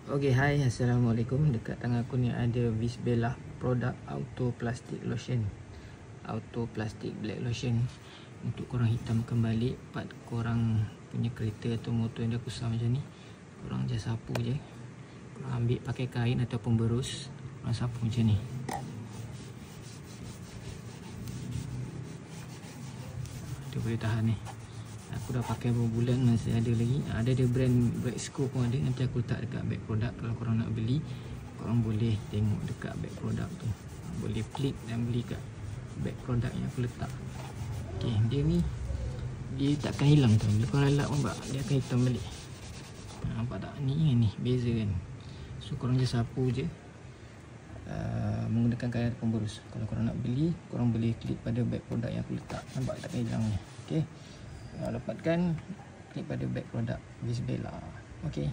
Okay, hai, Assalamualaikum. Dekat tangan aku ni ada Visbella produk Auto Plastic Lotion, Auto Plastic Black Lotion. Untuk korang hitamkan balik part korang punya kereta atau motor yang dah kusam macam ni, korang just sapu je. Korang ambil pakai kain ataupun berus, korang sapu macam ni. Dia boleh tahan ni. Aku dah pakai beberapa bulan, masih ada lagi. Ada brand Black Scope pun ada. Nanti aku letak dekat back produk. Kalau korang nak beli, korang boleh tengok dekat back produk tu. Boleh klik dan beli kat back produk yang aku letak. Okay, dia ni dia takkan hilang tau. Bila korang lalap nampak, dia akan hitam balik. Nampak tak? Ni beza kan. So korang je sapu je menggunakan kain ataupun berus. Kalau korang nak beli, korang boleh klik pada back produk yang aku letak. Nampak takkan hilang ni. Okay, dapatkan klik pada back produk Visbella. Okay.